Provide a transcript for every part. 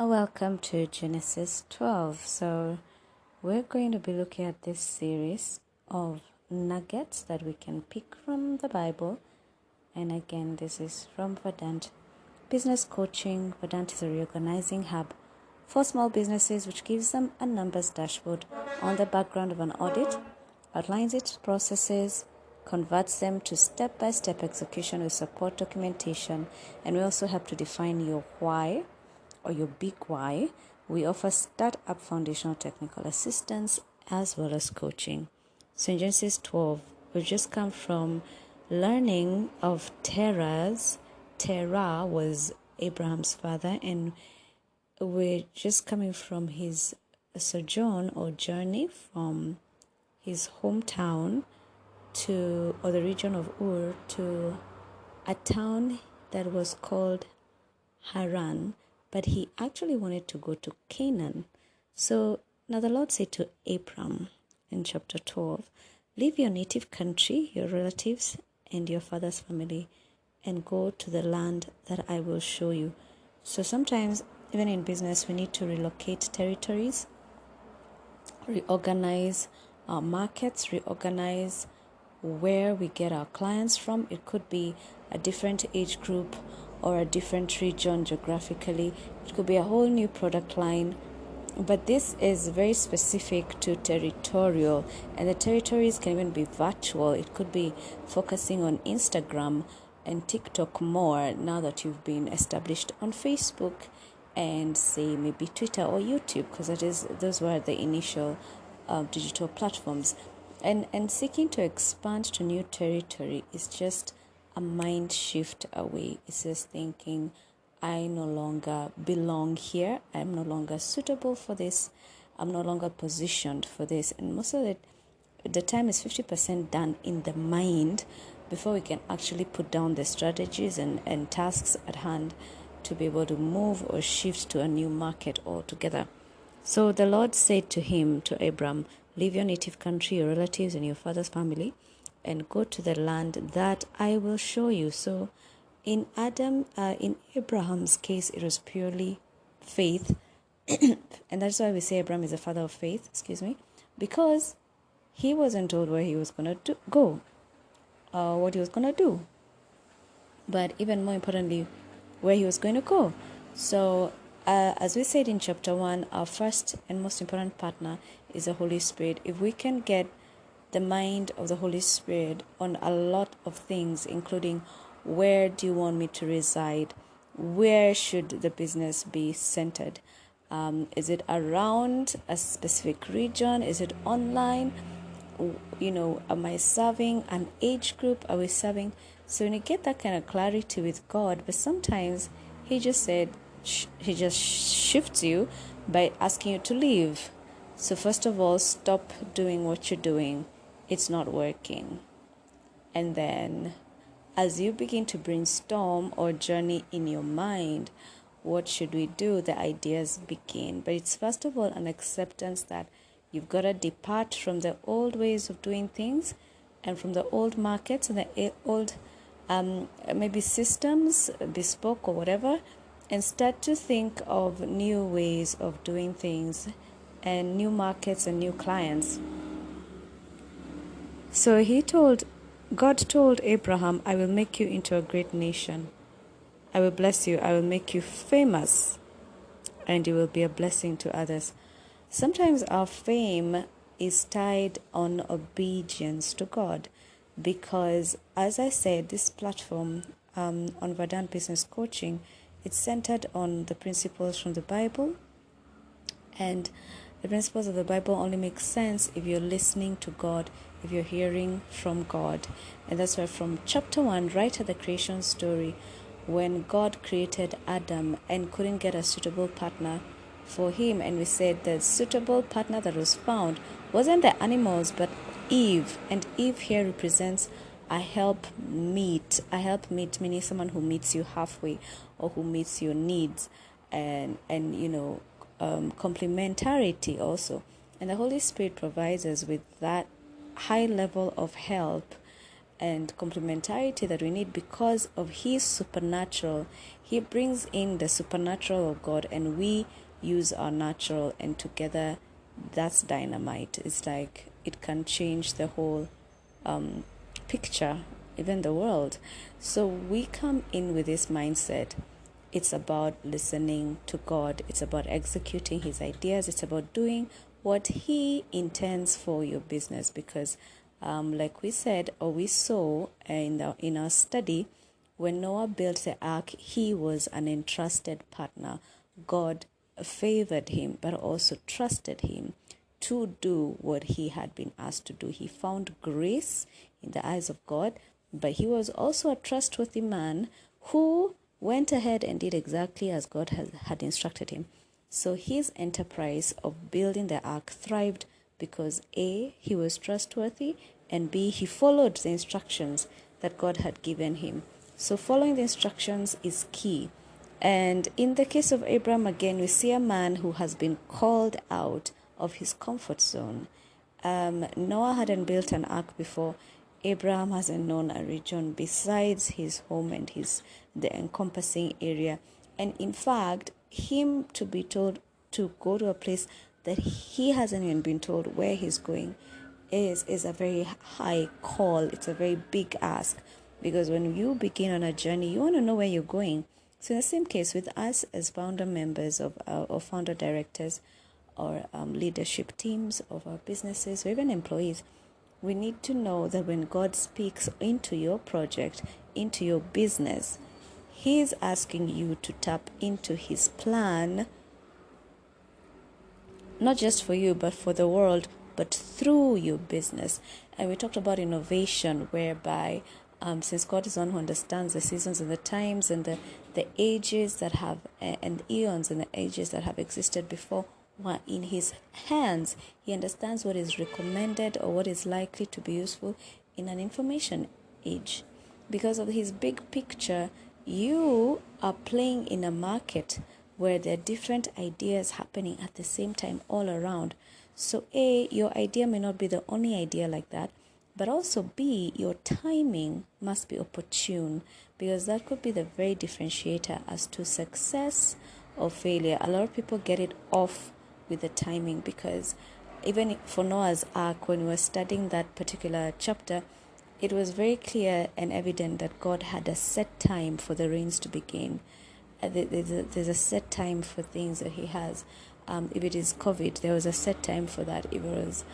Welcome to Genesis 12. So, we're going to be looking at this series of nuggets that we can pick from the Bible. And again, this is from Verdant Business Coaching. Verdant is a reorganizing hub for small businesses, which gives them a numbers dashboard on the background of an audit, outlines its processes, converts them to step-by-step execution with support documentation, and we also help to define your why or your big why. We offer startup foundational technical assistance as well as coaching. So in Genesis 12, we've just come from learning of Terah's. Terah was Abraham's father, and we're just coming from his sojourn or journey from his hometown or the region of Ur to a town that was called Haran, but he actually wanted to go to Canaan. So now the Lord said to Abram in chapter 12, leave your native country, your relatives, and your father's family, and go to the land that I will show you. So sometimes, even in business, we need to relocate territories, reorganize our markets, reorganize where we get our clients from. It could be a different age group or a different region geographically. It could be a whole new product line. But this is very specific to territorial, and the territories can even be virtual. It could be focusing on Instagram and TikTok more now that you've been established on Facebook and say maybe Twitter or YouTube, because those were the initial digital platforms. And seeking to expand to new territory is just a mind shift away. It's just thinking, I no longer belong here. I'm no longer suitable for this. I'm no longer positioned for this. And most of the time is 50% done in the mind before we can actually put down the strategies and tasks at hand to be able to move or shift to a new market altogether. So the Lord said to him, to Abram, leave your native country, your relatives, and your father's family, and go to the land that I will show you. So in Abraham's case, it was purely faith. And that's why we say Abraham is the father of faith, because he wasn't told where he was going to go, what he was going to do, but even more importantly, where he was going to go. So as we said in chapter 1, our first and most important partner is the Holy Spirit. If we can get the mind of the Holy Spirit on a lot of things, including where do you want me to reside, where should the business be centered, is it around a specific region, is it online, am I serving an age group, are we serving? So when you get that kind of clarity with God, but sometimes he just shifts you by asking you to leave. So first of all, stop doing what you're doing. It's not working. And then as you begin to brainstorm or journey in your mind, what should we do? The ideas begin. But it's first of all an acceptance that you've got to depart from the old ways of doing things and from the old markets and the old maybe systems, bespoke or whatever, and start to think of new ways of doing things and new markets and new clients. So God told Abraham, I will make you into a great nation. I will bless you. I will make you famous, and you will be a blessing to others. Sometimes our fame is tied on obedience to God, because, as I said, this platform on Verdant Business Coaching, it's centered on the principles from the Bible, and the principles of the Bible only make sense if you're listening to God, if you're hearing from God. And that's why from chapter 1, right at the creation story, when God created Adam and couldn't get a suitable partner for him, and we said the suitable partner that was found wasn't the animals but Eve. And Eve here represents a helpmeet meaning someone who meets you halfway or who meets your needs and complementarity also. And the Holy Spirit provides us with that high level of help and complementarity that we need because of his supernatural. He brings in the supernatural of God, and we use our natural, and together that's dynamite. It's like it can change the whole picture, even the world. So we come in with this mindset. It's about listening to God. It's about executing his ideas. It's about doing what he intends for your business. Because like we said, or we saw in our study, when Noah built the ark, he was an entrusted partner. God favored him, but also trusted him to do what he had been asked to do. He found grace in the eyes of God, but he was also a trustworthy man who went ahead and did exactly as God had instructed him. So his enterprise of building the ark thrived because A, he was trustworthy, and B, he followed the instructions that God had given him. So following the instructions is key. And in the case of Abraham, again, we see a man who has been called out of his comfort zone. Noah hadn't built an ark before. Abraham hasn't known a region besides his home and the encompassing area. And in fact, him to be told to go to a place that he hasn't even been told where he's going is a very high call. It's a very big ask, because when you begin on a journey, you want to know where you're going. So in the same case with us as founder members or founder directors or leadership teams of our businesses or even employees, we need to know that when God speaks into your project, into your business, He's asking you to tap into His plan, not just for you, but for the world, but through your business. And we talked about innovation, whereby since God is one who understands the seasons and the times and the ages that have, and eons and the ages that have existed before, were in his hands. He understands what is recommended or what is likely to be useful in an information age. Because of his big picture, you are playing in a market where there are different ideas happening at the same time all around. So A, your idea may not be the only idea like that, but also B, your timing must be opportune, because that could be the very differentiator as to success or failure. A lot of people get it off with the timing, because even for Noah's Ark, when we were studying that particular chapter, it was very clear and evident that God had a set time for the rains to begin. There's a set time for things that He has. If it is COVID, there was a set time for that. If it was,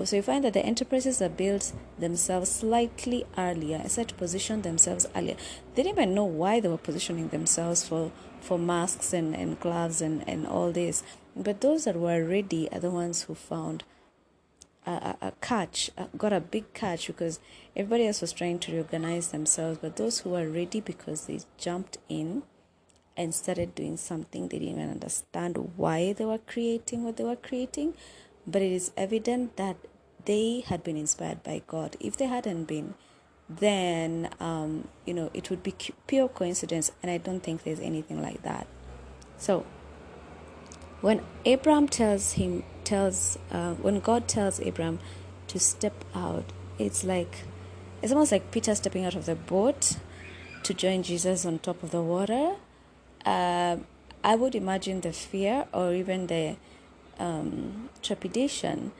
so you find that the enterprises that built themselves slightly earlier, set to position themselves earlier. They didn't even know why they were positioning themselves for masks and gloves and all this. But those that were ready are the ones who found a catch, got a big catch, because everybody else was trying to reorganize themselves. But those who were ready, because they jumped in and started doing something, they didn't even understand why they were creating what they were creating, but it is evident that they had been inspired by God. If they hadn't been, then it would be pure coincidence, and I don't think there's anything like that. So when Abraham when God tells Abraham to step out, it's almost like Peter stepping out of the boat to join Jesus on top of the water. I would imagine the fear or even the trepidation.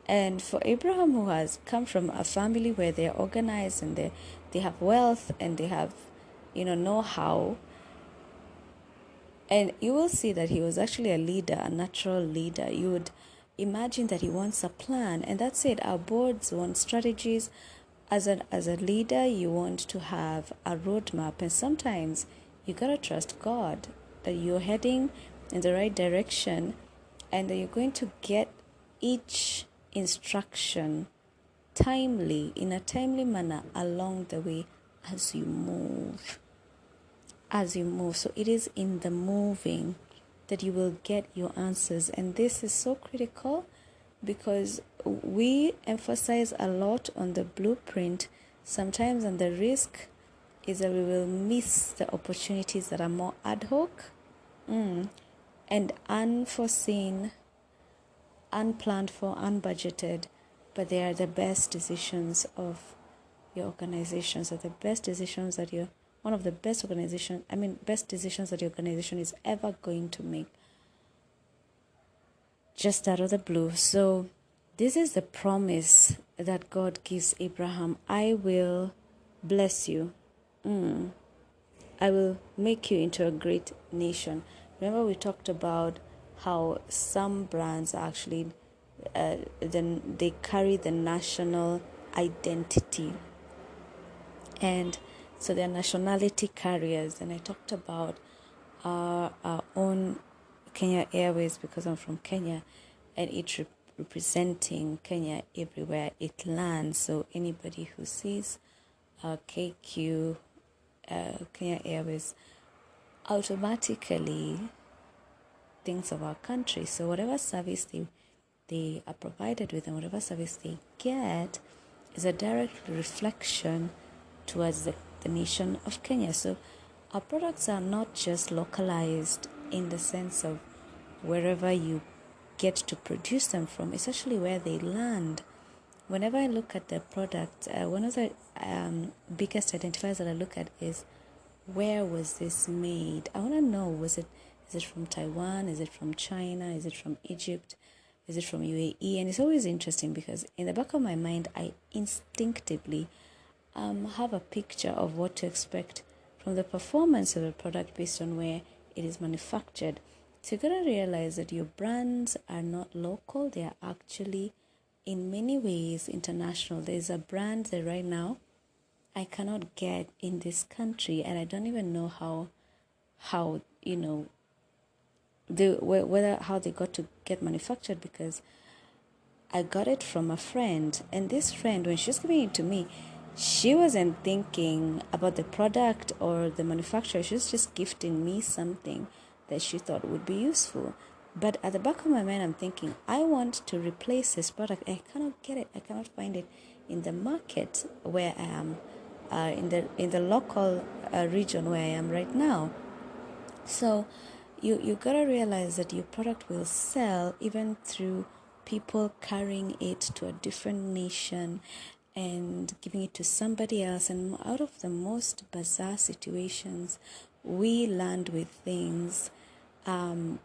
And for Abraham, who has come from a family where they're organized and they have wealth and they have know-how, and you will see that he was actually a leader, a natural leader. You would imagine that he wants a plan, and that's it. Our boards want strategies. As a leader, you want to have a roadmap, and sometimes you gotta trust God that you're heading in the right direction, and that you're going to get each instruction in a timely manner along the way as you move. So it is in the moving that you will get your answers. And this is so critical, because we emphasize a lot on the blueprint sometimes, and the risk is that we will miss the opportunities that are more ad hoc and unforeseen, unplanned for, unbudgeted, but they are the best decisions of your organizations are the best decisions that you're one of the best best decisions that your organization is ever going to make, just out of the blue. So this is the promise that God gives Abraham. I will bless you. I will make you into a great nation. Remember, we talked about how some brands actually then they carry the national identity, and so they're nationality carriers. And I talked about our own Kenya Airways, because I'm from Kenya, and it representing Kenya everywhere it lands. So anybody who sees KQ, Kenya Airways, automatically thinks of our country. So whatever service they are provided with and whatever service they get is a direct reflection towards the nation of Kenya. So our products are not just localized in the sense of wherever you get to produce them from, it's actually where they land. Whenever I look at the product, one of the biggest identifiers that I look at is, where was this made? I want to know, is it from Taiwan? Is it from China? Is it from Egypt? Is it from UAE? And it's always interesting because in the back of my mind, I instinctively have a picture of what to expect from the performance of a product based on where it is manufactured. So you're going to realize that your brands are not local. They are actually, in many ways, international. There's a brand that right now I cannot get in this country, and I don't even know how how they got to get manufactured, because I got it from a friend, and this friend, when she was giving it to me, she wasn't thinking about the product or the manufacturer. She was just gifting me something that she thought would be useful. But at the back of my mind, I'm thinking, I want to replace this product. I cannot get it. I cannot find it in the market where I am, in the local region where I am right now. So you gotta realize that your product will sell even through people carrying it to a different nation and giving it to somebody else. And out of the most bizarre situations, we land with things from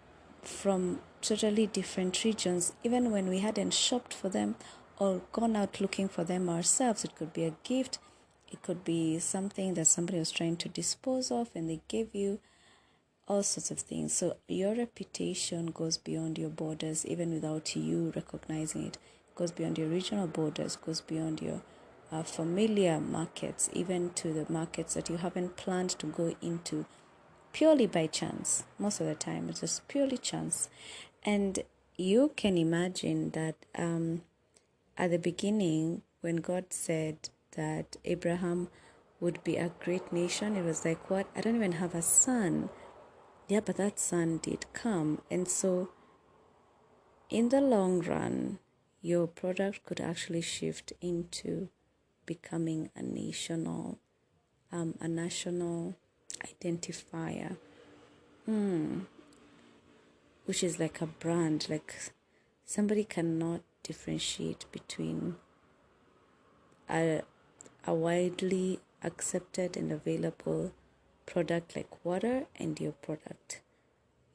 totally different regions, even when we hadn't shopped for them or gone out looking for them ourselves. It could be a gift, it could be something that somebody was trying to dispose of and they gave you, all sorts of things. So your reputation goes beyond your borders, even without you recognizing it. It goes beyond your regional borders, goes beyond your familiar markets, even to the markets that you haven't planned to go into, purely by chance. Most of the time, it's just purely chance. And you can imagine that at the beginning, when God said that Abraham would be a great nation, it was like, what? I don't even have a son. Yeah, but that son did come. And so in the long run, your product could actually shift into becoming a national identifier, which is like a brand. Like, somebody cannot differentiate between a widely accepted and available product like water and your product.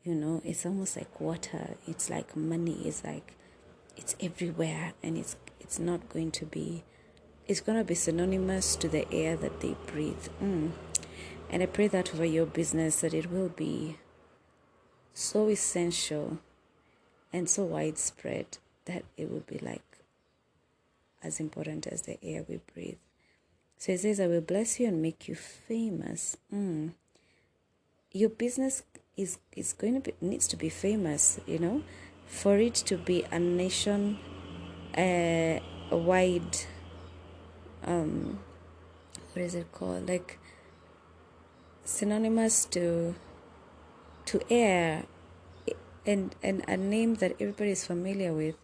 It's almost like water. It's like money. It's everywhere, and it's not going to be. It's going to be synonymous to the air that they breathe. And I pray that over your business, that it will be so essential and so widespread that it will be like as important as the air we breathe. So it says, I will bless you and make you famous. Your business needs to be famous, for it to be a nation wide, what is it called, like synonymous to air, and a name that everybody is familiar with,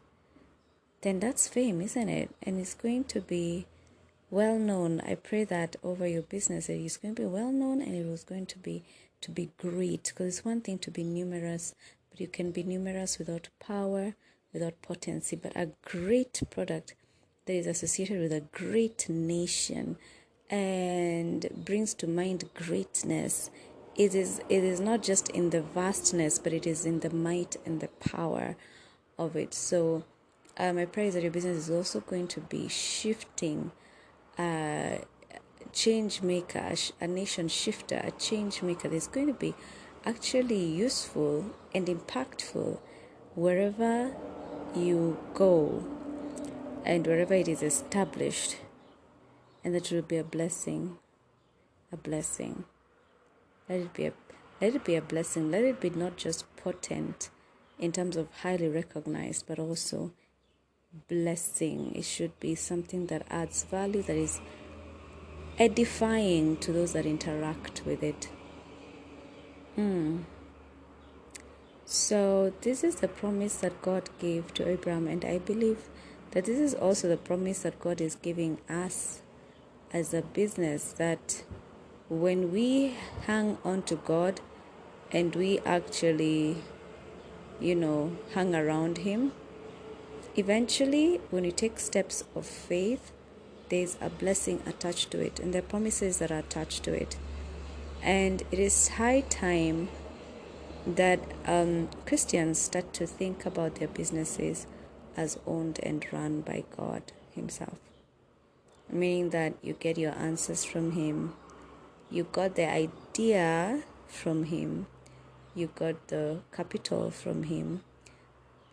then that's fame, isn't it? And it's going to be well known. I pray that over your business, that it's going to be well known, and it was going to be great. Because it's one thing to be numerous, but you can be numerous without power, without potency. But a great product that is associated with a great nation and brings to mind greatness. It is not just in the vastness, but it is in the might and the power of it. So my prayer is that your business is also going to be shifting, change maker, a nation shifter, a change maker. That's going to be actually useful and impactful wherever you go and wherever it is established, and that will be a blessing. Let it be a blessing. Let it be not just potent in terms of highly recognized, but also blessing. It should be something that adds value, that is edifying to those that interact with it. So this is the promise that God gave to Abraham, and I believe that this is also the promise that God is giving us as a business, that when we hang on to God and we actually, hang around Him, eventually when you take steps of faith, there's a blessing attached to it, and there are promises that are attached to it. And it is high time that Christians start to think about their businesses as owned and run by God Himself. Meaning that you get your answers from Him, you got the idea from Him, you got the capital from Him,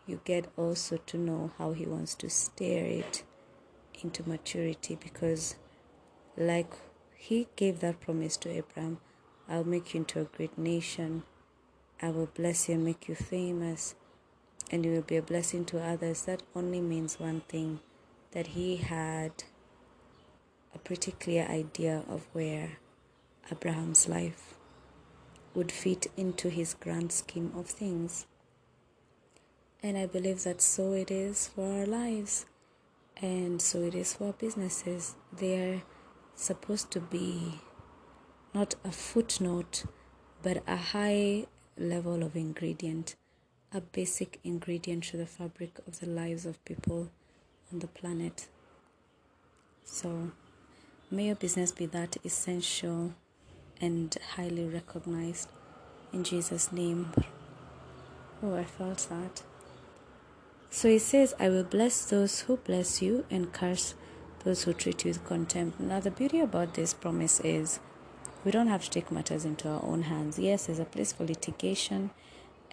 you get also to know how He wants to steer it into maturity, because like He gave that promise to Abraham, I'll make you into a great nation, I will bless you and make you famous, and you will be a blessing to others. That only means one thing, that He had a pretty clear idea of where Abraham's life would fit into His grand scheme of things. And I believe that so it is for our lives, and so it is for our businesses. They're supposed to be not a footnote, but a high level of ingredient, a basic ingredient to the fabric of the lives of people on the planet. So may your business be that essential and highly recognized, in Jesus' name. Oh, I felt that. So He says, I will bless those who bless you and curse those who treat you with contempt. Now the beauty about this promise is we don't have to take matters into our own hands. Yes, there's a place for litigation,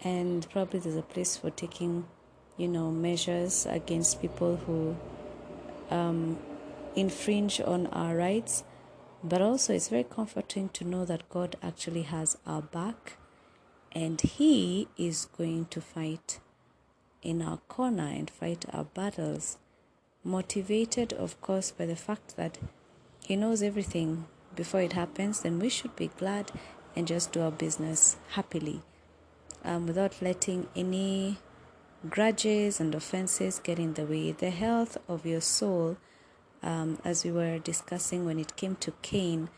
and probably there's a place for taking, measures against people who infringe on our rights. But also it's very comforting to know that God actually has our back, and He is going to fight in our corner and fight our battles, motivated, of course, by the fact that He knows everything before it happens. Then we should be glad and just do our business happily, without letting any grudges and offenses get in the way. The health of your soul, as we were discussing when it came to Cain,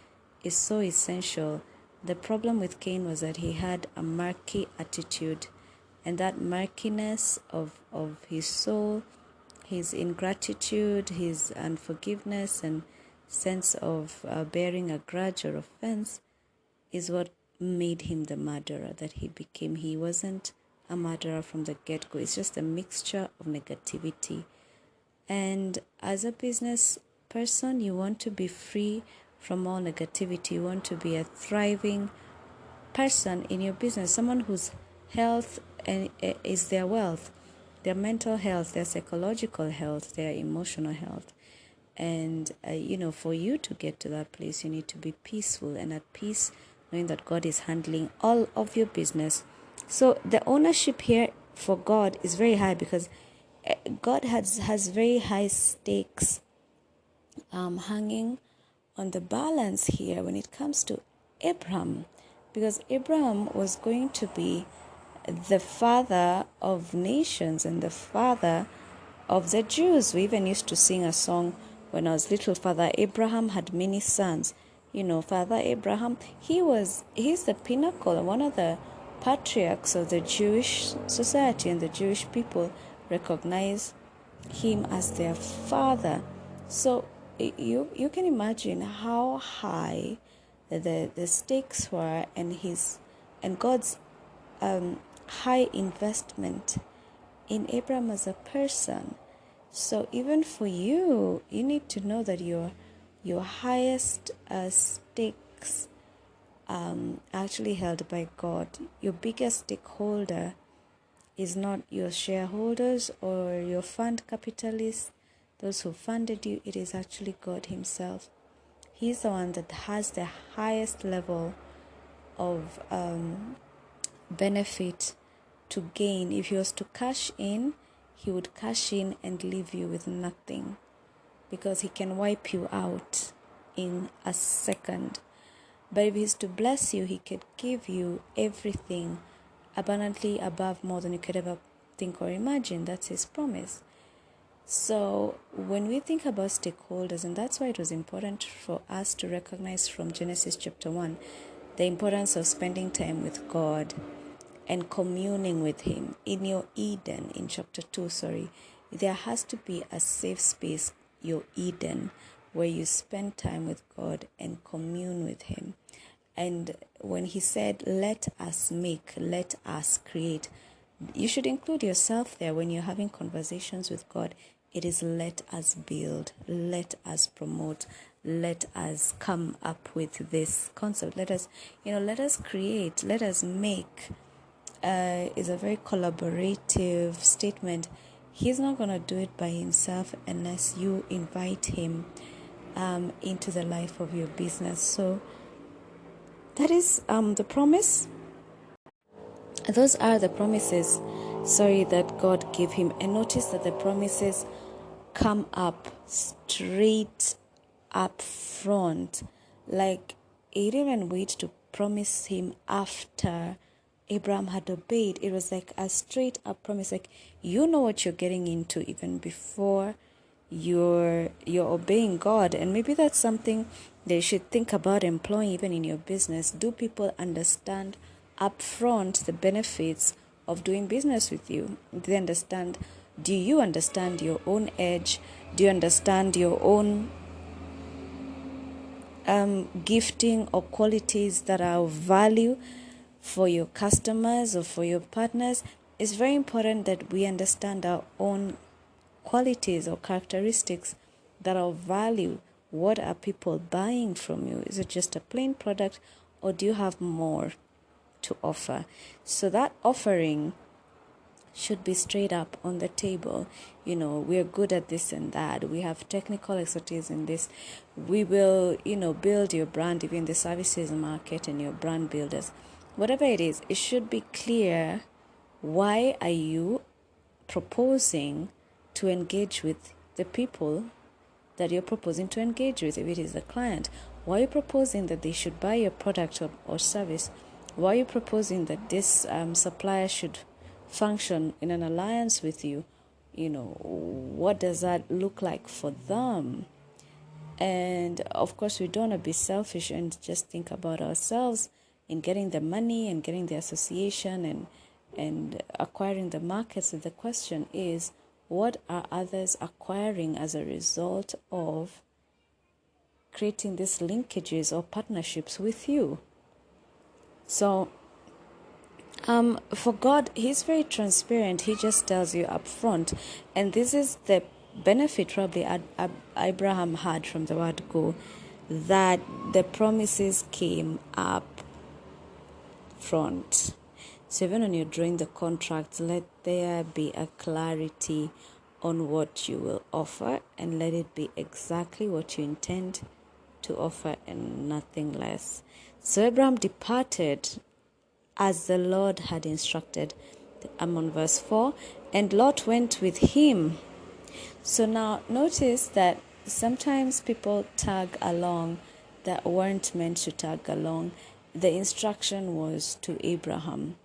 is so essential. The problem with Cain was that he had a murky attitude, and that murkiness of his soul, his ingratitude, his unforgiveness, and sense of bearing a grudge or offense is what made him the murderer that he became. He wasn't a murderer from the get-go. It's just a mixture of negativity. And as a business person, you want to be free from all negativity. You want to be a thriving person in your business, someone whose health is their wealth, their mental health, their psychological health, their emotional health. And, for you to get to that place, you need to be peaceful and at peace, knowing that God is handling all of your business. So the ownership here for God is very high, because God has very high stakes hanging on the balance here when it comes to Abraham, because Abraham was going to be the father of nations and the father of the Jews. We even used to sing a song when I was little, Father Abraham had many sons. Father Abraham, he's the pinnacle, one of the patriarchs of the Jewish society, and the Jewish people recognize him as their father. So you can imagine how high the stakes were, and God's high investment in Abraham as a person. So even for you, you need to know that your highest stakes actually held by God. Your biggest stakeholder is not your shareholders or your fund capitalists, those who funded you. It is actually God Himself. He's the one that has the highest level of benefit to gain. If He was to cash in, He would cash in and leave you with nothing, because He can wipe you out in a second. But if He's to bless you, He could give you everything abundantly above more than you could ever think or imagine. That's His promise. So when we think about stakeholders, and that's why it was important for us to recognize from Genesis chapter 1 the importance of spending time with God and communing with Him. In your Eden, in chapter 2, there has to be a safe space, your Eden, where you spend time with God and commune with Him. And when He said, let us make, let us create, you should include yourself there. When you're having conversations with God, it is let us build, let us promote, let us come up with this concept. Let us create, let us make. Is a very collaborative statement. He's not going to do it by himself unless you invite him into the life of your business. So that is the promise. Those are the promises, that God gave him. And notice that the promises come up straight up front. Like, he didn't even wait to promise him after Abraham had obeyed. It was like a straight up promise. Like, you know what you're getting into even before you're obeying God. And maybe that's something they should think about employing even in your business. Do people understand upfront the benefits of doing business with you? Do they understand? Do you understand your own edge? Do you understand your own gifting or qualities that are of value for your customers or for your partners? It's very important that we understand our own qualities or characteristics that are of value. What are people buying from you? Is it just a plain product, or do you have more to offer? So that offering should be straight up on the table. We're good at this and that. We have technical expertise in this. We will, build your brand, even the services market and your brand builders. Whatever it is, it should be clear. Why are you proposing to engage with the people that you're proposing to engage with? If it is a client, why are you proposing that they should buy your product or service? Why are you proposing that this supplier should function in an alliance with you? What does that look like for them? And of course, we don't want to be selfish and just think about ourselves in getting the money and getting the association and acquiring the market. So the question is, what are others acquiring as a result of creating these linkages or partnerships with you? So for God, He's very transparent. He just tells you up front. And this is the benefit probably Abraham had from the word go, that the promises came up front. So even when you're drawing the contracts, let there be a clarity on what you will offer, and let it be exactly what you intend to offer and nothing less. So Abraham departed as the Lord had instructed. I'm on verse 4. And Lot went with him. So now notice that sometimes people tag along that weren't meant to tag along. The instruction was to Abraham.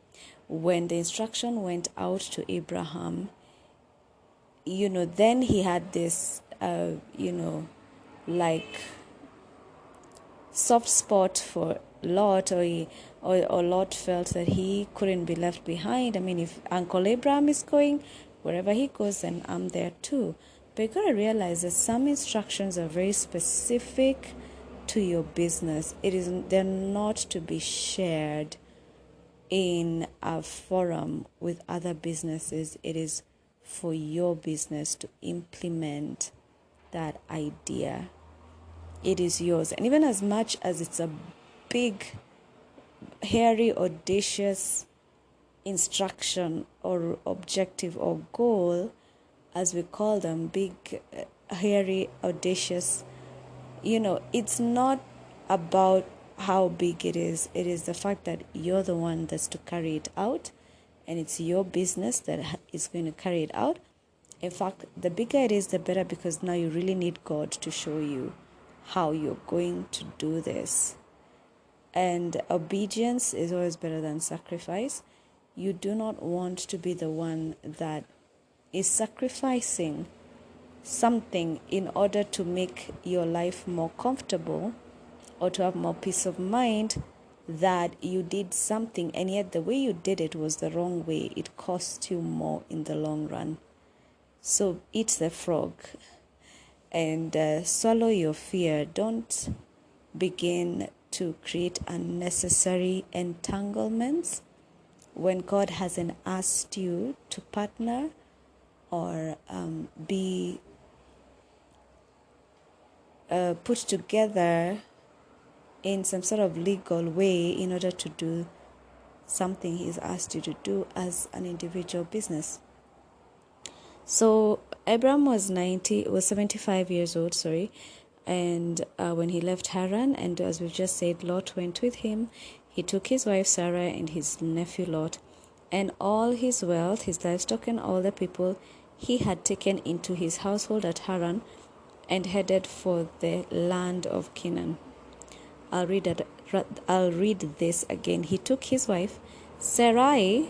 When the instruction went out to Abraham, then he had this, like soft spot for Lot, or Lot felt that he couldn't be left behind. I mean, if Uncle Abraham is going, wherever he goes, then I'm there too. But you gotta realize that some instructions are very specific to your business. They're not to be shared in a forum with other businesses. It is for your business to implement that idea. It is yours. And even as much as it's a big, hairy, audacious instruction or objective or goal, as we call them, big, hairy, audacious, it's not about how big it is. It is the fact that you're the one that's to carry it out, and it's your business that is going to carry it out. In fact, the bigger it is, the better, because now you really need God to show you how you're going to do this. And obedience is always better than sacrifice. You do not want to be the one that is sacrificing something in order to make your life more comfortable or to have more peace of mind, that you did something and yet the way you did it was the wrong way. It cost you more in the long run. So eat the frog and swallow your fear. Don't begin to create unnecessary entanglements when God hasn't asked you to partner or be put together in some sort of legal way in order to do something He's asked you to do as an individual business. So Abraham was 75 years old, and when he left Haran, and as we've just said, Lot went with him. He took his wife Sarah and his nephew Lot, and all his wealth, his livestock, and all the people he had taken into his household at Haran, and headed for the land of Canaan. I'll read this again. He took his wife Sarai,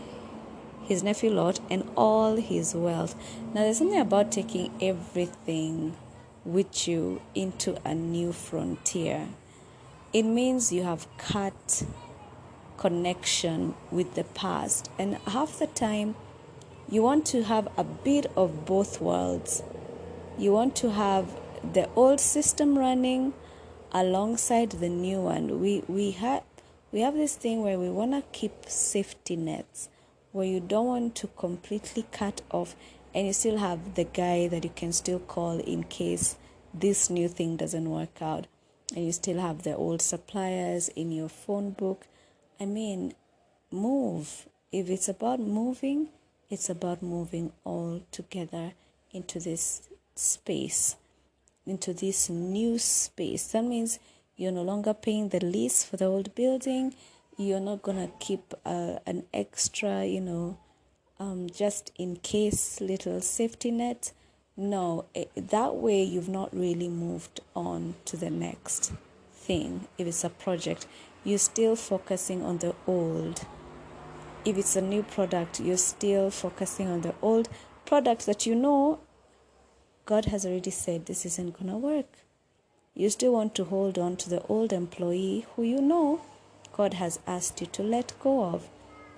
his nephew Lot, and all his wealth. Now, there's something about taking everything with you into a new frontier. It means you have cut connection with the past, and half the time you want to have a bit of both worlds. You want to have the old system running alongside the new one. We have this thing where we want to keep safety nets, where you don't want to completely cut off, and you still have the guy that you can still call in case this new thing doesn't work out, and you still have the old suppliers in your phone book. I mean, move. If it's about moving, it's about moving all together into this space, into this new space. That means you're no longer paying the lease for the old building. You're not going to keep an extra, just in case little safety net. No, that way you've not really moved on to the next thing. If it's a project, you're still focusing on the old. If it's a new product, you're still focusing on the old product that God has already said this isn't going to work. You still want to hold on to the old employee who God has asked you to let go of,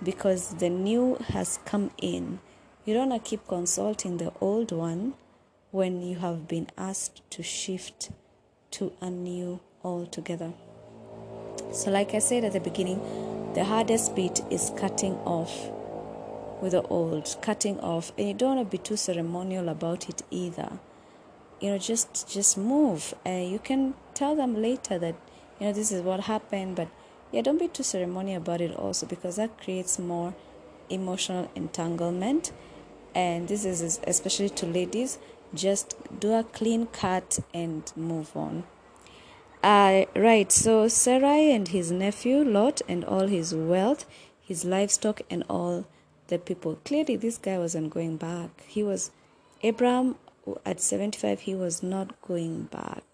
because the new has come in. You don't want to keep consulting the old one when you have been asked to shift to a new altogether. So like I said at the beginning, the hardest bit is cutting off with the old, cutting off. And you don't want to be too ceremonial about it either. Just move. You can tell them later that, this is what happened, but don't be too ceremonial about it also, because that creates more emotional entanglement. And this is especially to ladies. Just do a clean cut and move on. Right, so Sarai and his nephew Lot and all his wealth, his livestock and all the people. Clearly, this guy wasn't going back. Abraham at 75, he was not going back.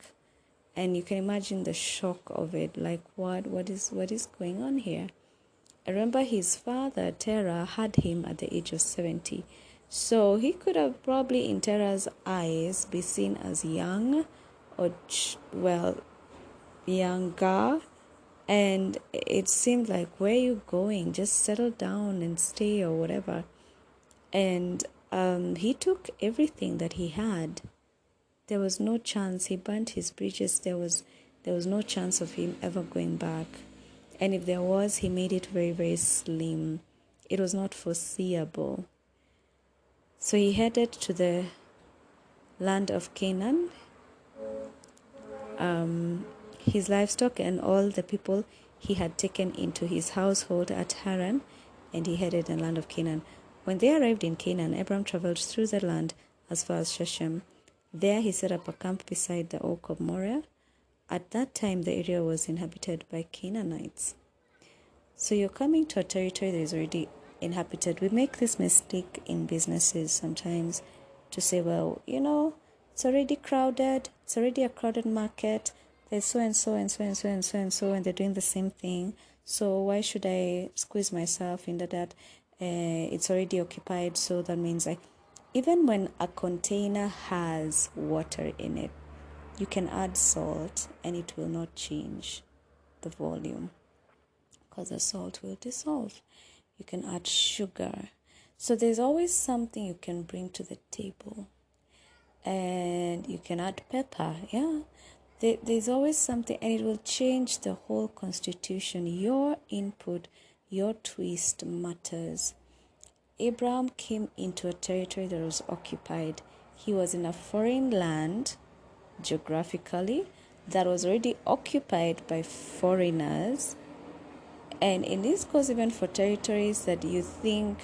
And you can imagine the shock of it. Like, what is going on here? I remember his father, Terah, had him at the age of 70. So he could have probably, in Terah's eyes, be seen as young or, younger. And it seemed like, where are you going? Just settle down and stay or whatever. And he took everything that he had. There was no chance. He burnt his bridges. There was no chance of him ever going back. And if there was, he made it very, very slim. It was not foreseeable. So he headed to the land of Canaan. His livestock and all the people he had taken into his household at Haran, and he headed in the land of Canaan. When they arrived in Canaan, Abram traveled through the land as far as Shechem. There he set up a camp beside the oak of Moreh. At that time, the area was inhabited by Canaanites. So you're coming to a territory that is already inhabited. We make this mistake in businesses sometimes to say, well, it's already crowded. It's already a crowded market. There's so and so and so and so and so and so, and they're doing the same thing. So why should I squeeze myself into that? It's already occupied, so that means even when a container has water in it, you can add salt and it will not change the volume because the salt will dissolve. You can add sugar. So there's always something you can bring to the table. And you can add pepper, There's always something, and it will change the whole constitution. Your input, your twist matters. Abraham came into a territory that was occupied. He was in a foreign land, geographically, that was already occupied by foreigners. And in this goes even for territories that you think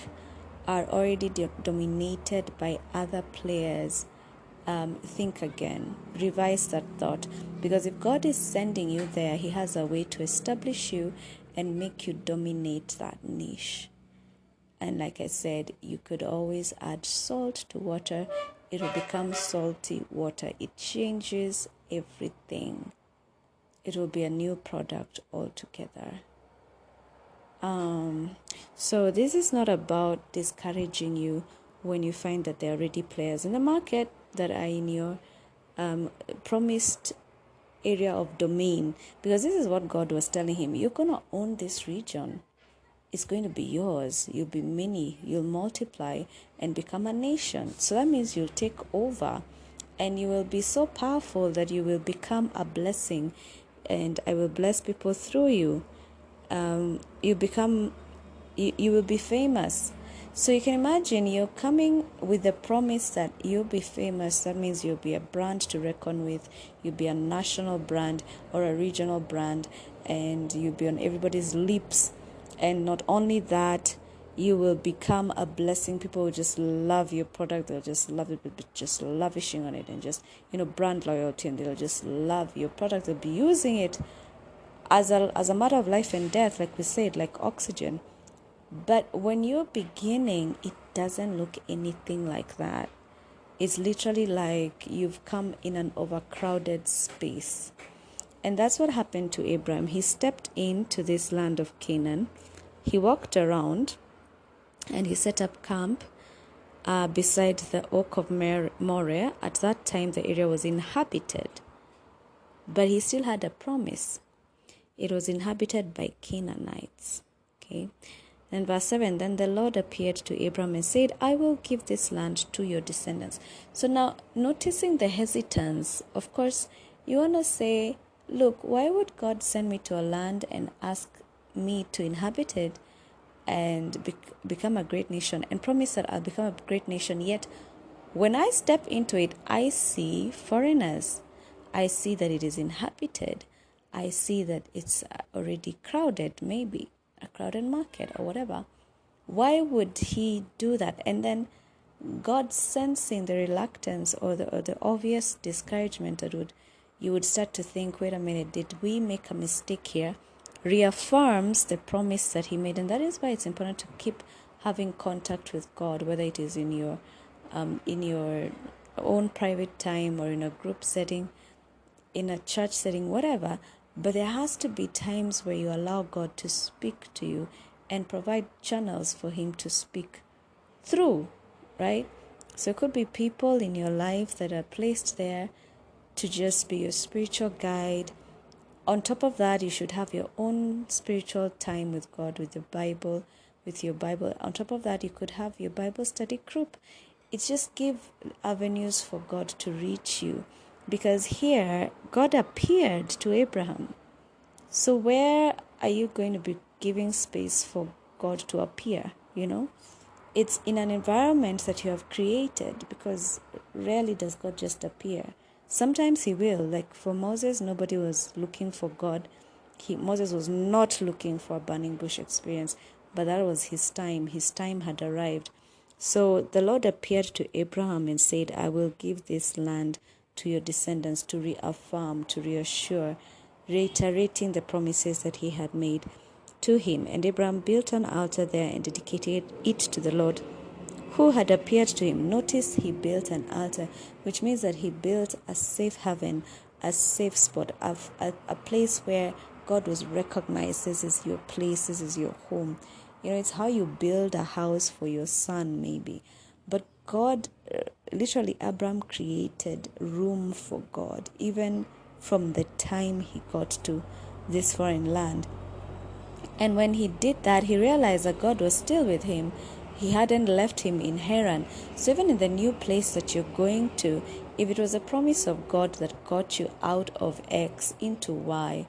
are already dominated by other players. Think again, revise that thought, because if God is sending you there, he has a way to establish you and make you dominate that niche. And like I said, you could always add salt to water. It will become salty water. It changes everything. It will be a new product altogether. So this is not about discouraging you when you find that there are already players in the market that are in your promised area of domain, because this is what God was telling him. You're going to own this region. It's going to be yours. You'll be many. You'll multiply and become a nation. So that means you'll take over and you will be so powerful that you will become a blessing, and I will bless people through you. You will be famous. So you can imagine you're coming with the promise that you'll be famous. That means you'll be a brand to reckon with. You'll be a national brand or a regional brand, and you'll be on everybody's lips. And not only that, you will become a blessing. People will just love your product. They'll just love it, just lavishing on it, and just, brand loyalty, and they'll just love your product. They'll be using it as a matter of life and death, like we said, like oxygen. But when you're beginning, it doesn't look anything like that. It's literally like you've come in an overcrowded space. And that's what happened to Abraham. He stepped into this land of Canaan. He walked around and he set up camp beside the oak of Moreh. At that time, the area was inhabited. But he still had a promise. It was inhabited by Canaanites. Okay. And verse 7, then the Lord appeared to Abram and said, I will give this land to your descendants. So now, noticing the hesitance, of course, you want to say, look, why would God send me to a land and ask me to inhabit it and become a great nation and promise that I'll become a great nation? Yet, when I step into it, I see foreigners. I see that it is inhabited. I see that it's already crowded, maybe a crowded market or whatever. Why would he do that? And then God, sensing the reluctance or the obvious discouragement that you would start to think, wait a minute, did we make a mistake here? Reaffirms the promise that he made. And that is why it's important to keep having contact with God, whether it is in your own private time or in a group setting, in a church setting, whatever. But there has to be times where you allow God to speak to you and provide channels for him to speak through, right? So it could be people in your life that are placed there to just be your spiritual guide. On top of that, you should have your own spiritual time with God, with your Bible. On top of that, you could have your Bible study group. it just give avenues for God to reach you. Because here, God appeared to Abraham. So where are you going to be giving space for God to appear, It's in an environment that you have created, because rarely does God just appear. Sometimes he will. Like for Moses, nobody was looking for God. Moses was not looking for a burning bush experience, but that was his time. His time had arrived. So the Lord appeared to Abraham and said, I will give this land to your descendants, to reaffirm, to reassure, reiterating the promises that he had made to him. And Abraham built an altar there and dedicated it to the Lord who had appeared to him. Notice he built an altar, which means that he built a safe haven, a safe spot, a place where God was recognized. This is your place, this is your home. It's how you build a house for your son, maybe. But God, literally, Abraham created room for God, even from the time he got to this foreign land. And when he did that, he realized that God was still with him. He hadn't left him in Haran. So even in the new place that you're going to, if it was a promise of God that got you out of X into Y,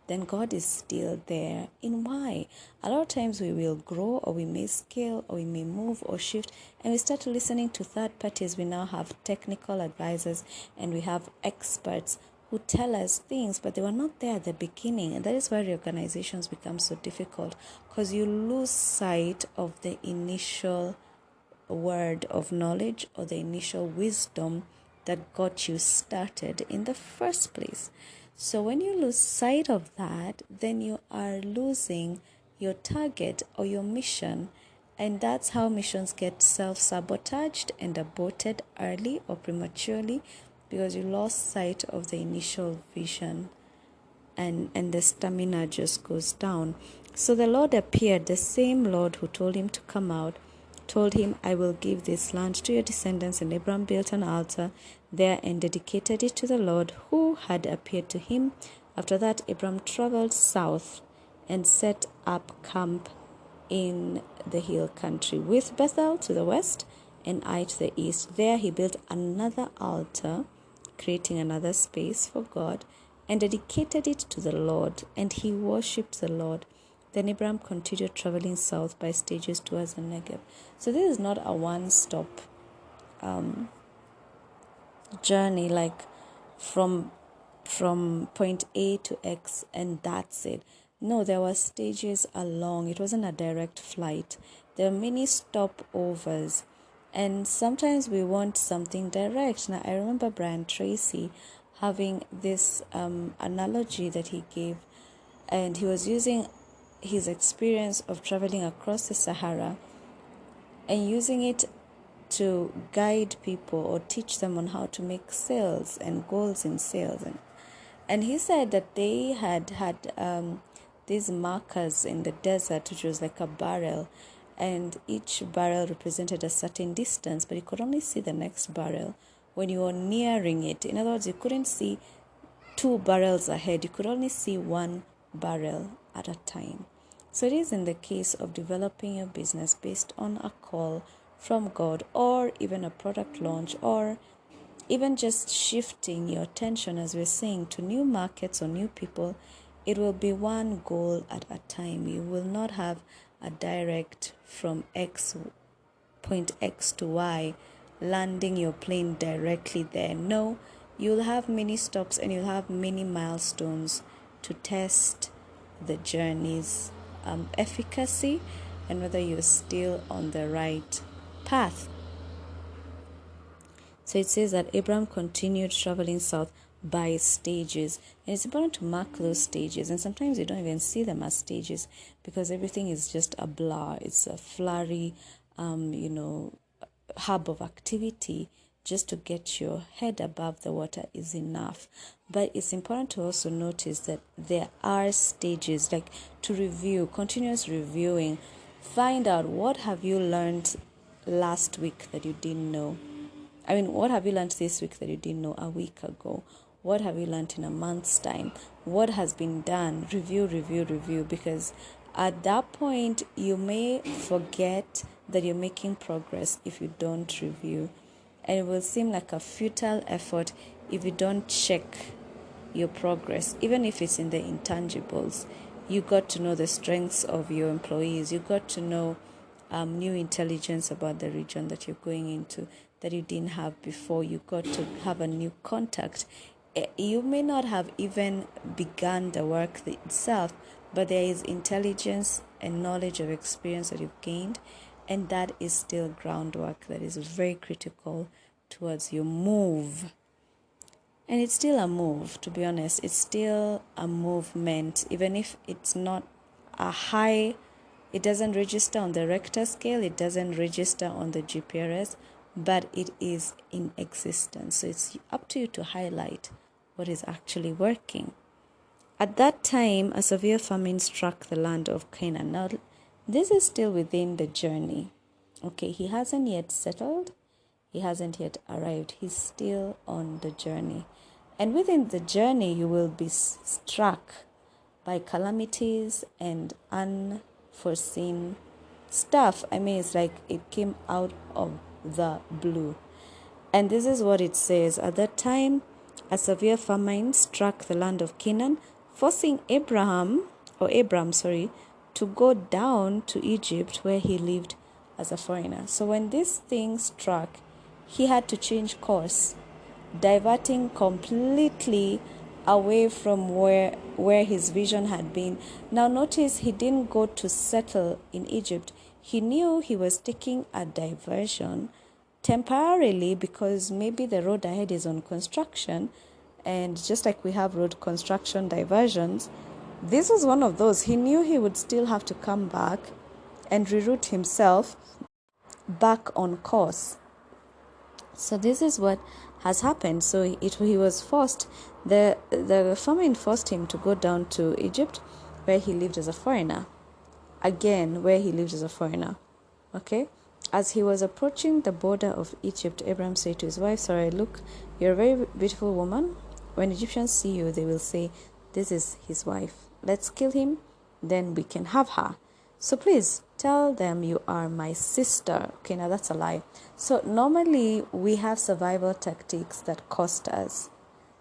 then God is still there in Y. A lot of times we will grow, or we may scale, or we may move or shift, and we start listening to third parties. We now have technical advisors and we have experts who tell us things, but they were not there at the beginning. And that is why reorganizations become so difficult, because you lose sight of the initial word of knowledge or the initial wisdom that got you started in the first place. So when you lose sight of that, then you are losing your target or your mission. And that's how missions get self-sabotaged and aborted early or prematurely, because you lost sight of the initial vision, and the stamina just goes down. So the Lord appeared, the same Lord who told him to come out, told him, I will give this land to your descendants. And Abraham built an altar there and dedicated it to the Lord who had appeared to him. After that, Abraham traveled south and set up camp in the hill country, with Bethel to the west and Ai to the east. There he built another altar, creating another space for God, and dedicated it to the Lord, and he worshipped the Lord. Then Abraham continued traveling south by stages towards the Negev. So this is not a one-stop journey, like from point A to X and that's it. No, there were stages along. It wasn't a direct flight. There were many stopovers, and sometimes we want something direct. Now, I remember Brian Tracy having this analogy that he gave, and he was using his experience of traveling across the Sahara and using it to guide people or teach them on how to make sales and goals in sales. And he said that they had these markers in the desert, which was like a barrel, and each barrel represented a certain distance, but you could only see the next barrel when you were nearing it. In other words, you couldn't see two barrels ahead. You could only see one barrel at a time. So it is in the case of developing your business based on a call from God, or even a product launch, or even just shifting your attention, as we're saying, to new markets or new people. It will be one goal at a time. You will not have a direct from point X to Y, landing your plane directly there. No, you'll have many stops and you'll have many milestones to test the journey's efficacy and whether you're still on the right path. So it says that Abraham continued traveling south by stages. And it's important to mark those stages. And sometimes you don't even see them as stages, because everything is just a blur. It's a flurry, hub of activity. Just to get your head above the water is enough. But it's important to also notice that there are stages, like to review, continuous reviewing. Find out, what have you learned last week that you didn't know? What have you learned this week that you didn't know a week ago? What have you learned in a month's time? What has been done? Review, because at that point you may forget that you're making progress if you don't review. And it will seem like a futile effort if you don't check your progress, even if it's in the intangibles. You got to know the strengths of your employees. You got to know new intelligence about the region that you're going into that you didn't have before. You got to have a new contact. You may not have even begun the work itself, but there is intelligence and knowledge of experience that you've gained, and that is still groundwork that is very critical towards your move. And it's still a move, to be honest. It's still a movement, even if it's not a high, it doesn't register on the Richter scale, it doesn't register on the GPRS, but it is in existence. So it's up to you to highlight what is actually working. At that time, a severe famine struck the land of Canaan. Now, this is still within the journey. Okay, he hasn't yet settled. He hasn't yet arrived. He's still on the journey. And within the journey, you will be struck by calamities and unforeseen stuff. I mean, it's like it came out of the blue. And this is what it says. At that time, a severe famine struck the land of Canaan, forcing Abram, to go down to Egypt where he lived as a foreigner. So when this thing struck, he had to change course, diverting completely away from where his vision had been. Now notice he didn't go to settle in Egypt. He knew he was taking a diversion temporarily because maybe the road ahead is on construction, and just like we have road construction diversions, this was one of those. He knew he would still have to come back and reroute himself back on course. So this is what has happened. So he was forced, the famine forced him to go down to Egypt where he lived as a foreigner. Again, where he lived as a foreigner. Okay? As he was approaching the border of Egypt, Abraham said to his wife, Sarai, look, you're a very beautiful woman. When Egyptians see you, they will say, this is his wife. Let's kill him, then we can have her. So please tell them you are my sister. Okay, now that's a lie. So normally we have survival tactics that cost us.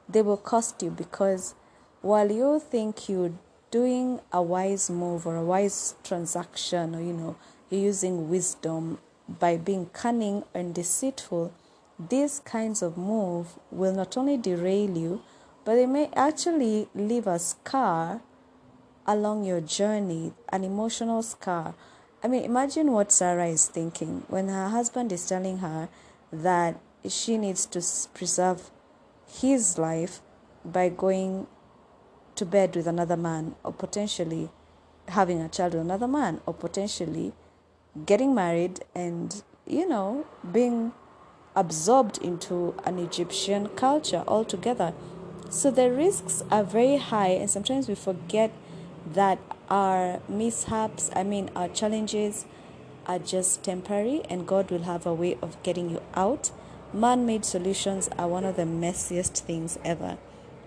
They will cost you because while you think you're doing a wise move or a wise transaction, or you're using wisdom by being cunning and deceitful, these kinds of move will not only derail you, but they may actually leave a scar along your journey, an emotional scar. I mean, imagine what Sarah is thinking when her husband is telling her that she needs to preserve his life by going to bed with another man, or potentially having a child with another man, or potentially getting married and, being absorbed into an Egyptian culture altogether. So the risks are very high, and sometimes we forget that our mishaps, our challenges are just temporary, and God will have a way of getting you out. Man-made solutions are one of the messiest things ever.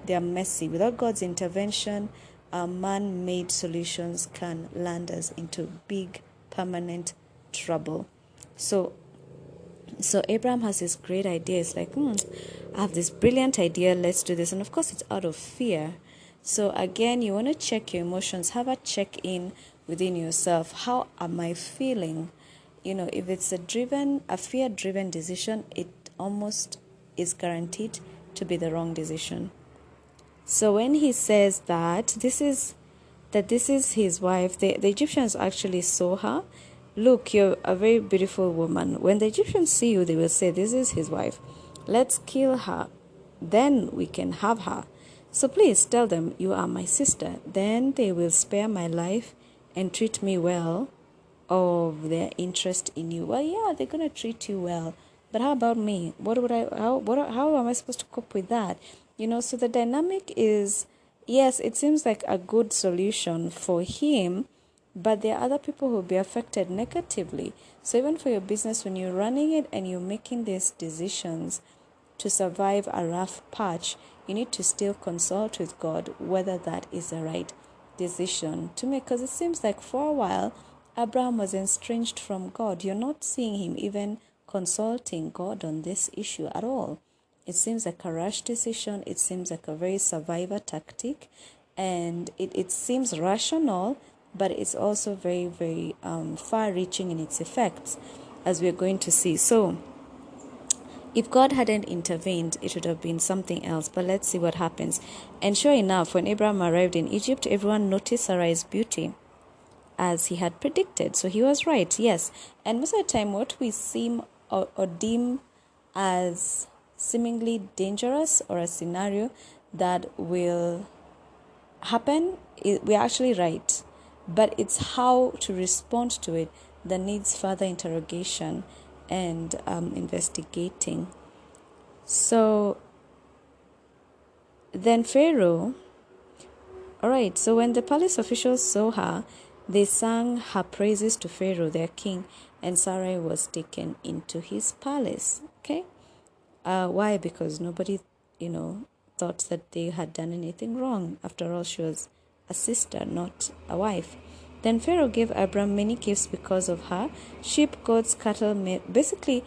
They are messy. Without God's intervention, man-made solutions can land us into big, permanent trouble. So Abraham has this great idea. It's like, I have this brilliant idea. Let's do this. And of course, it's out of fear. So again, you want to check your emotions. Have a check-in within yourself. How am I feeling? If it's a fear-driven decision, it almost is guaranteed to be the wrong decision. So when he says that this is his wife, the Egyptians actually saw her. Look, you're a very beautiful woman. When the Egyptians see you, they will say, this is his wife. Let's kill her. Then we can have her. So please tell them you are my sister. Then they will spare my life and treat me well of their interest in you. Well, yeah, they're going to treat you well. But how about me? How am I supposed to cope with that? So the dynamic is, yes, it seems like a good solution for him, but there are other people who will be affected negatively. So even for your business, when you're running it and you're making these decisions to survive a rough patch, you need to still consult with God whether that is the right decision to make. Because it seems like for a while, Abraham was estranged from God. You're not seeing him even consulting God on this issue at all. It seems like a rash decision. It seems like a very survivor tactic. And it seems rational, but it's also very, very far-reaching in its effects, as we're going to see. So, if God hadn't intervened, it would have been something else. But let's see what happens. And sure enough, when Abraham arrived in Egypt, everyone noticed Sarai's beauty, as he had predicted. So he was right, yes. And most of the time, what we seem or deem as seemingly dangerous or a scenario that will happen, we're actually right. But it's how to respond to it that needs further interrogation and investigating. So then Pharaoh, all right, so when the palace officials saw her, they sang her praises to Pharaoh, their king, and Sarai was taken into his palace. Okay? Why? Because nobody, thought that they had done anything wrong. After all, she was a sister, not a wife. Then Pharaoh gave Abram many gifts because of her: sheep, goats, cattle. Basically,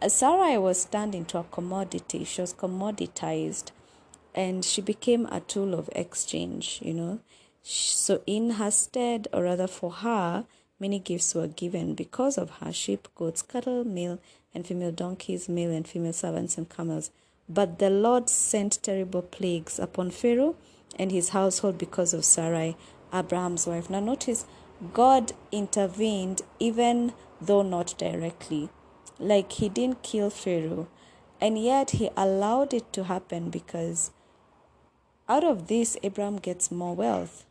Sarai was turned into a commodity. She was commoditized, and she became a tool of exchange, So in her stead, or rather for her, many gifts were given because of her: sheep, goats, cattle, male and female donkeys, male and female servants, and camels. But the Lord sent terrible plagues upon Pharaoh and his household because of Sarai, Abraham's wife. Now notice, God intervened even though not directly. Like, he didn't kill Pharaoh, and yet he allowed it to happen because out of this, Abraham gets more wealth.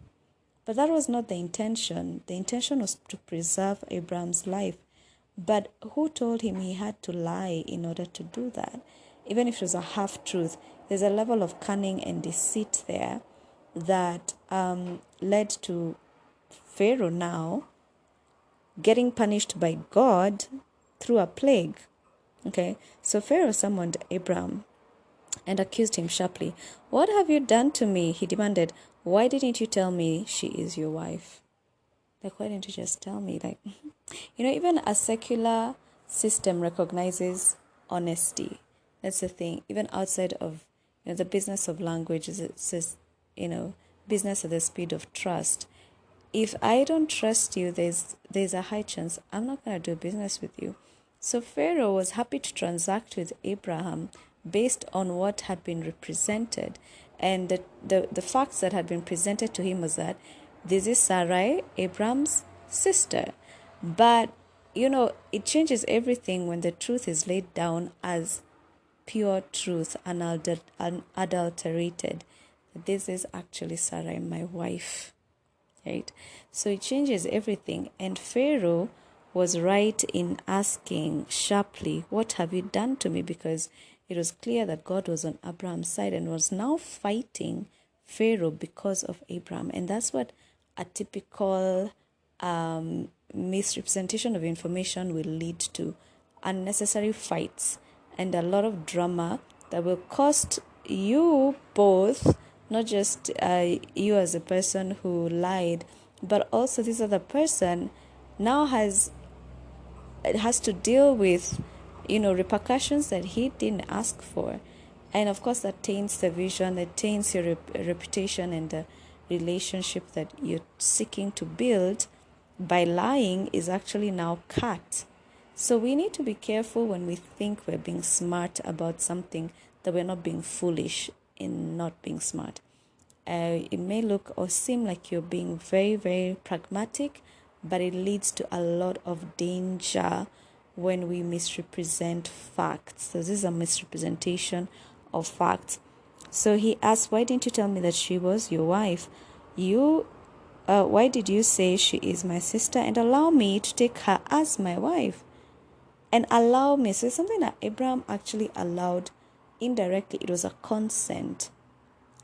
But that was not the intention. The intention was to preserve Abraham's life. But who told him he had to lie in order to do that? Even if it was a half-truth, there's a level of cunning and deceit there that led to Pharaoh now getting punished by God through a plague. Okay, so Pharaoh summoned Abraham and accused him sharply. "What have you done to me?" he demanded. "Why didn't you tell me she is your wife?" Like, why didn't you just tell me? Like, even a secular system recognizes honesty. That's the thing. Even outside of the business of language, it says, business at the speed of trust. If I don't trust you, there's a high chance I'm not going to do business with you. So Pharaoh was happy to transact with Abraham based on what had been represented. And the facts that had been presented to him was that this is Sarai, Abraham's sister. But, it changes everything when the truth is laid down as pure truth, unadulterated. This is actually Sarai, my wife. Right? So it changes everything. And Pharaoh was right in asking sharply, "What have you done to me?" Because it was clear that God was on Abraham's side and was now fighting Pharaoh because of Abraham. And that's what a typical misrepresentation of information will lead to: unnecessary fights and a lot of drama that will cost you both, not just you as a person who lied, but also this other person now has to deal with repercussions that he didn't ask for. And of course that taints the vision, that taints your reputation and the relationship that you're seeking to build by lying is actually now cut. So we need to be careful when we think we're being smart about something, that we're not being foolish in not being smart. It may look or seem like you're being very, very pragmatic, but it leads to a lot of danger when we misrepresent facts. So this is a misrepresentation of facts. So he asked, "Why didn't you tell me that she was your wife? Why did you say she is my sister and allow me to take her as my wife?" And allow me, so it's something that Abraham actually allowed indirectly. It was a consent.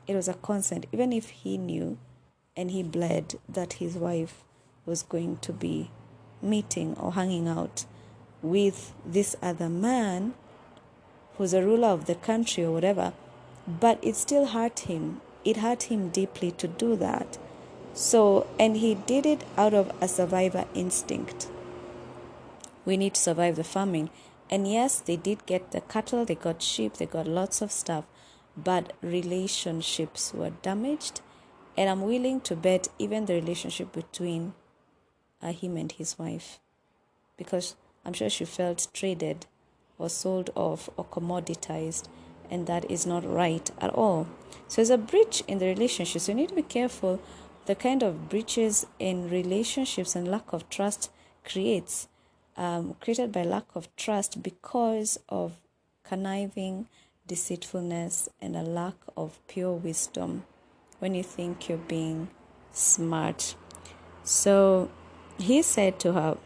Even if he knew and he bled that his wife was going to be meeting or hanging out with this other man who's a ruler of the country or whatever, but it still hurt him. It hurt him deeply to do that. So, and he did it out of a survivor instinct. We need to survive the famine. And yes, they did get the cattle, they got sheep, they got lots of stuff, but relationships were damaged. And I'm willing to bet even the relationship between him and his wife, because I'm sure she felt traded or sold off or commoditized, and that is not right at all. So there's a breach in the relationship. So you need to be careful the kind of breaches in relationships and lack of trust created by lack of trust because of conniving, deceitfulness, and a lack of pure wisdom when you think you're being smart. So he said to her,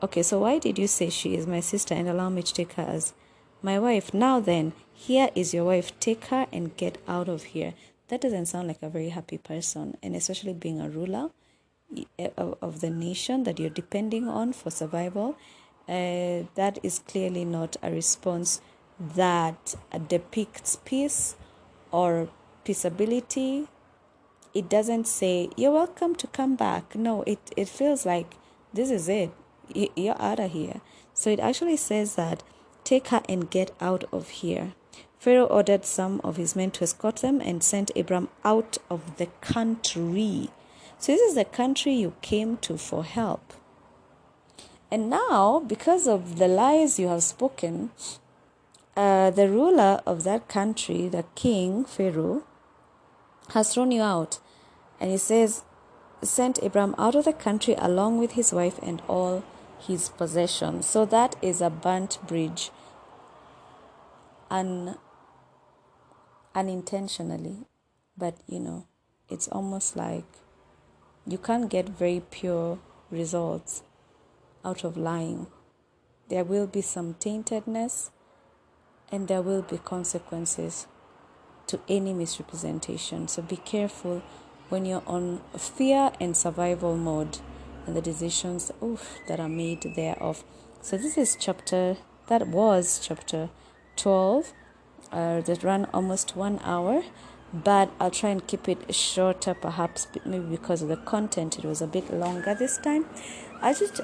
okay, so why did you say she is my sister and allow me to take her as my wife? Now then, here is your wife. Take her and get out of here. That doesn't sound like a very happy person, and especially being a ruler of the nation that you're depending on for survival. That is clearly not a response that depicts peace or peaceability. It doesn't say, you're welcome to come back. No, it feels like this is it. You're out of here. So it actually says that, take her and get out of here. Pharaoh ordered some of his men to escort them and sent Abram out of the country. So this is the country you came to for help. And now, because of the lies you have spoken, the ruler of that country, the king, Pharaoh, has thrown you out. And he says, sent Abram out of the country along with his wife and all his possessions. So that is a burnt bridge, unintentionally. But it's almost like you can't get very pure results out of lying. There will be some taintedness, and there will be consequences to any misrepresentation. So be careful when you're on fear and survival mode and the decisions that are made thereof. So this is chapter 12 that ran almost 1 hour, but I'll try and keep it shorter, perhaps maybe because of the content. It was a bit longer this time. I just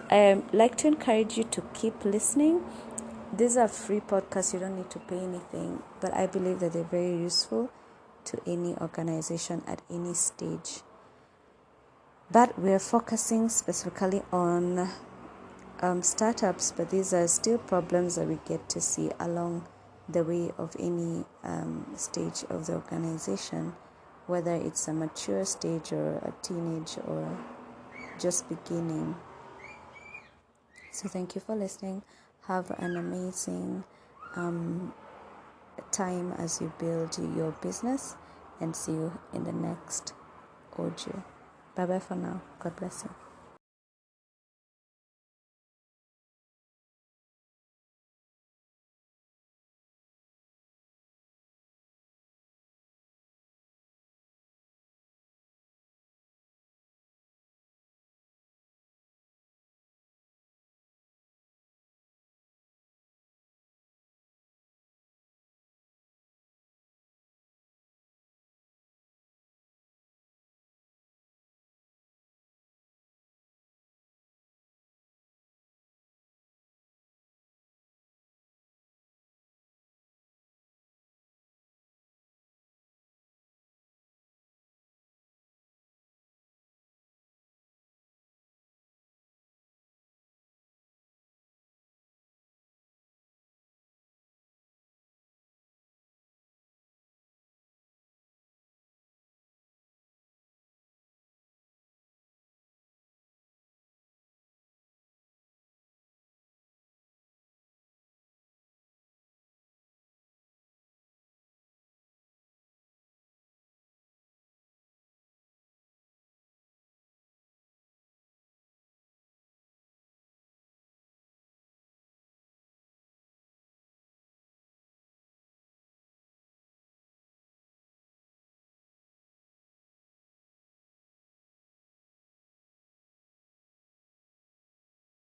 like to encourage you to keep listening. These are free podcasts. You don't need to pay anything, but I believe that they're very useful to any organization at any stage. But we're focusing specifically on startups, but these are still problems that we get to see along the way of any stage of the organization, whether it's a mature stage or a teenage or just beginning. So thank you for listening. Have an amazing time as you build your business, and see you in the next audio. Bye bye for now. God bless you.